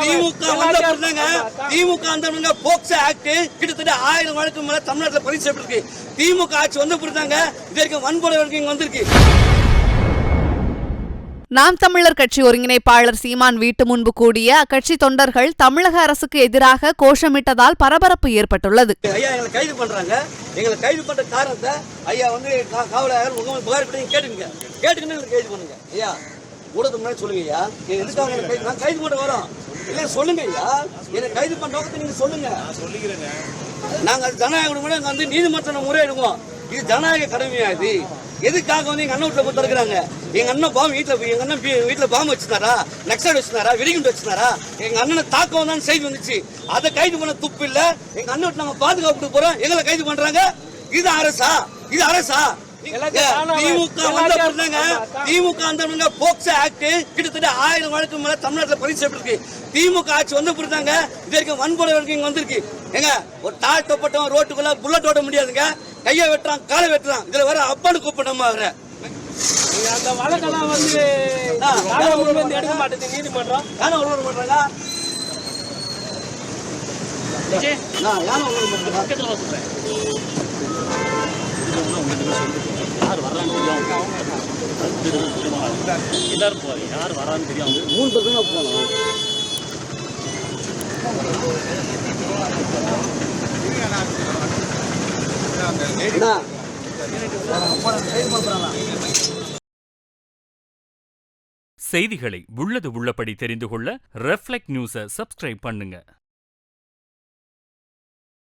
திமுக வந்த பிறந்தாங்க திமுக அந்த போக்சோ ஆக்ட் கிட்டத்தட்ட 1000 வழக்கு மேல தமிழ்நாட்டில் பதிவு செய்யப்பட்டிருக்கு. திமுக ஆட்சி வந்த பிறந்தாங்க இது வரைக்கும் வன்கொலை வழக்கு இங்க வந்திருக்கு. நாம் தமிழர் கட்சி ஒருங்கிணைப்பாளர் சீமான் வீட்டு முன்பு கூடிய அக்கட்சி தொண்டர்கள் தமிழக அரசுக்கு எதிராக கோஷமிட்டதால் பரபரப்பு ஏற்பட்டுள்ளது. ஐயா எங்களை கைது பண்றாங்க. எங்களை கைது பண்ற காரணத்தை ஐயா காவலர் புகார் பண்ணி கேட்டுக்கிட்டு கைது பண்ணுங்க. ஐயா ஊடகத்துக்கு முன்னாடி சொல்லுங்க ஐயா, எதுக்காக நான் கைது பண்ண வரோம் இல்ல சொல்லுங்க ஐயா, என்னை கைது பண்ண நோக்கத்தை நீங்க சொல்லுங்க. நாங்க ஜனநாயக வந்து நீதிமன்ற முறையிடுவோம். இது ஜனநாயக கடமையா? இது எதுக்காக வந்து எங்க அண்ணன் வீட்டுல போய் திறக்கிறாங்க? எங்க அண்ணன் வீட்டுல பாம்பு வச்சிருந்தாரா, நக்சல் வச்சிருந்தாரா, வெடிகுண்டு வச்சிருந்தாரா? எங்க அண்ணனை தாக்க வந்தான்னு செய்தி வந்துச்சு. அதை கைது பண்ண துப்பு இல்ல. எங்க அண்ணன் வீட்டுல நாங்க பாதுகாப்பு போறோம், எங்களை கைது பண்றாங்க. இது அரசா? இது அரசா? திமுக வந்த பிறந்தாங்க திமுக அந்த போக்சோ ஆக்ட் கிட்டத்தட்ட 1000 வழக்கு மேல தமிழ்நாட்டில் பதிவு செய்யப்பட்டிருக்கு. திமுக ஆட்சி வந்த பிறந்தாங்க இது வரைக்கும் வன்கொலை வழக்கு இங்க வந்திருக்கு. எங்க ஒரு தாழ்த்தப்பட்டவன் ரோட்டுக்குள்ள புல்லட் ஓட முடியாதுங்க. கையை வெட்டுறான், காலை வெட்டுறான். இதுல வர அப்பனு கூப்பிடமா வர அந்த வழக்கெல்லாம் வந்து எடுக்க மாட்டேங்குது நீதிமன்றம். யானை உருவம் பண்றாங்க. யானை உருவம் பண்றாங்க. யார் வர்றான்னு எல்லாரும் போறீங்க, யார் வரான்னு தெரியும். 3 பேர் தான் போனோம். செய்திகளை உள்ளது உள்ளபடி தெரிந்து கொள்ள ரெஃப்ளெக்ட் நியூஸை சப்ஸ்கிரைப் பண்ணுங்க.